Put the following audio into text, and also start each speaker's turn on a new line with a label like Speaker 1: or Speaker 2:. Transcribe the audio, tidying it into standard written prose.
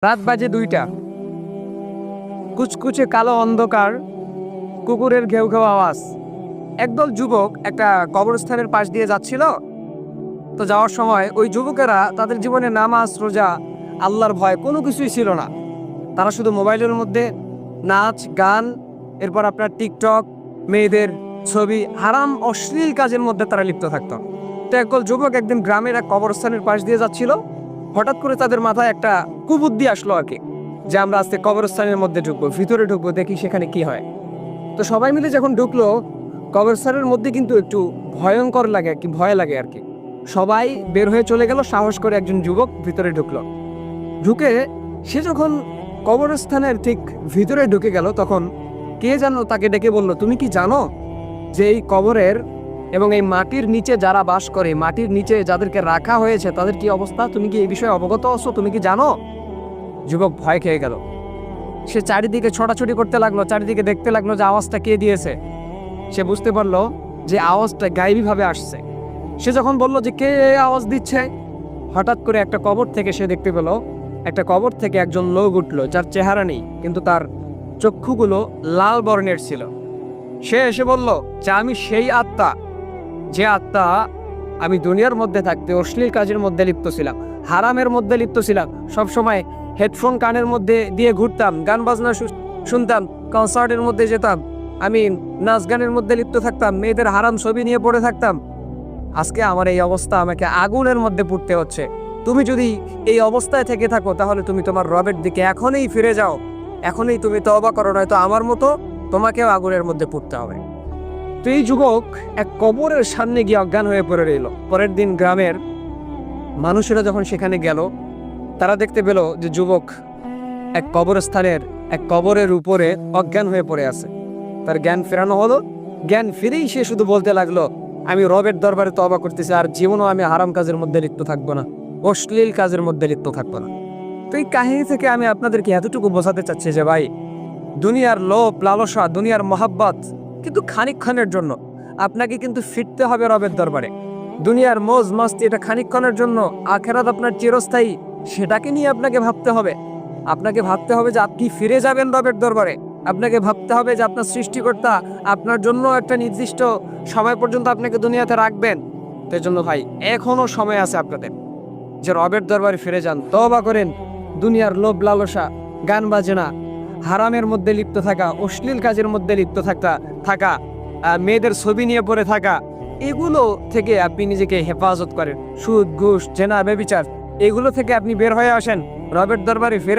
Speaker 1: রাত বাজে ২টা। কুচকুচে কালো অন্ধকার, কুকুরের ঘেউ ঘেউ আওয়াজ। একদল যুবক একটা কবরস্থানের পাশ দিয়ে যাচ্ছিল। তো যাওয়ার সময় ওই যুবকেরা তাদের জীবনে নামাজ, রোজা, আল্লাহর ভয় কোনো কিছুই ছিল না। তারা শুধু মোবাইলের মধ্যে নাচ, গান, এরপর আপনার টিকটক, মেয়েদের ছবি, হারাম অশ্লীল কাজের মধ্যে তারা লিপ্ত থাকতো। তো একদল যুবক একদিন গ্রামের এক কবরস্থানের পাশ দিয়ে যাচ্ছিল। হঠাৎ করে তাদের মাথায় একটা কুবুদ্ধি আসলো আর কি, যে আমরা আজকে কবরস্থানের মধ্যে ঢুকবো, ভিতরে ঢুকবো, দেখি সেখানে কি হয়। তো সবাই মিলে যখন ঢুকলো, কবরস্থানের মধ্যে কিন্তু একটু ভয়ঙ্কর লাগে আর কি, ভয় লাগে আর কি। সবাই বের হয়ে চলে গেল, সাহস করে একজন যুবক ভিতরে ঢুকলো। ঢুকে সে যখন কবরস্থানের ঠিক ভিতরে ঢুকে গেল, তখন কে যেন তাকে ডেকে বলল, তুমি কি জানো যে এই কবরের এবং এই মাটির নিচে যারা বাস করে, মাটির নিচে যাদেরকে রাখা হয়েছে তাদের কি অবস্থা? তুমি কি এই বিষয়ে অবগত আছো? তুমি কি জানো? যুবক ভয় খেয়ে গেল। সে চারিদিকে ছোটাছুটি করতে লাগলো, চারিদিকে দেখতে লাগলো যে আওয়াজটা কে দিয়েছে। সে বুঝতে পারলো যে আওয়াজটা গায়েবীভাবে আসছে। সে যখন বলল যে কে আওয়াজ দিচ্ছে, হঠাৎ করে একটা কবর থেকে সে দেখতে পেল, একটা কবর থেকে একজন লোক উঠলো, যার চেহারা নেই কিন্তু তার চক্ষুগুলো লাল বর্ণের ছিল। সে এসে বলল যে আমি সেই আত্মা, যে আত্মা আমি দুনিয়ার মধ্যে থাকতে অশ্লীল কাজের মধ্যে লিপ্ত ছিলাম, হারামের মধ্যে লিপ্ত ছিলাম, সবসময় হেডফোন কানের মধ্যে দিয়ে ঘুরতাম, গান বাজনা শুনতাম, কনসার্টের মধ্যে যেতাম, আমি নাচ গানের মধ্যে লিপ্ত থাকতাম, মেয়েদের হারাম ছবি নিয়ে পড়ে থাকতাম। আজকে আমার এই অবস্থা, আমাকে আগুনের মধ্যে পুড়তে হচ্ছে। তুমি যদি এই অবস্থায় থেকে থাকো, তাহলে তুমি তোমার রবের দিকে এখনই ফিরে যাও, এখনই তুমি তওবা করো, নয়তো আমার মতো তোমাকেও আগুনের মধ্যে পুড়তে হবে। তো এই যুবক এক কবরের সামনে গিয়ে অজ্ঞান হয়ে পড়ে রইল। পরের দিন গ্রামের মানুষেরা যখন সেখানে গেল, তারা দেখতে পেল যে যুবক এক কবরস্থানের এক কবরের উপরে অজ্ঞান হয়ে পড়ে আছে। তার জ্ঞান ফেরানো হলো। জ্ঞান ফিরেই সে শুধু বলতে লাগলো, আমি রবের দরবারে তওবা করতেছি, আর জীবনও আমি হারাম কাজের মধ্যে লিপ্ত থাকবো না, অশ্লীল কাজের মধ্যে লিপ্ত থাকবো না। তো এই কাহিনী থেকে আমি আপনাদেরকে এতটুকু বোঝাতে চাচ্ছি যে ভাই, দুনিয়ার লোভ লালসা, দুনিয়ার মহাব্বত কিন্তু খানিকক্ষণের জন্য। আপনাকে কিন্তু ফিরতে হবে রবের দরবারে। দুনিয়ার মৌজ মস্তি এটা খানিকক্ষণের জন্য, আখেরাত আপনার চিরস্থায়ী, সেটাকে নিয়ে আপনাকে ভাবতে হবে। আপনাকে ভাবতে হবে যে আপনি ফিরে যাবেন রবের দরবারে। আপনাকে ভাবতে হবে যে আপনার সৃষ্টিকর্তা আপনার জন্য একটা নির্দিষ্ট সময় পর্যন্ত আপনাকে দুনিয়াতে রাখবেন। তো এই জন্য ভাই, এখনো সময় আছে আপনাদের যে রবের দরবারে ফিরে যান, তওবা করেন। দুনিয়ার লোভ লালসা, গান বাজনা, হারামের মধ্যে লিপ্ত থাকা, অশ্লীল কাজের মধ্যে লিপ্ত থাকা, মেয়েদের ছবি নিয়ে পড়ে থাকা, এগুলো থেকে আপনি নিজেকে হেফাজত করেন। সুদ, ঘুষ, জেনা, ব্যভিচার, এগুলো থেকে আপনি বের হয়ে আসেন, রবের দরবারে ফিরে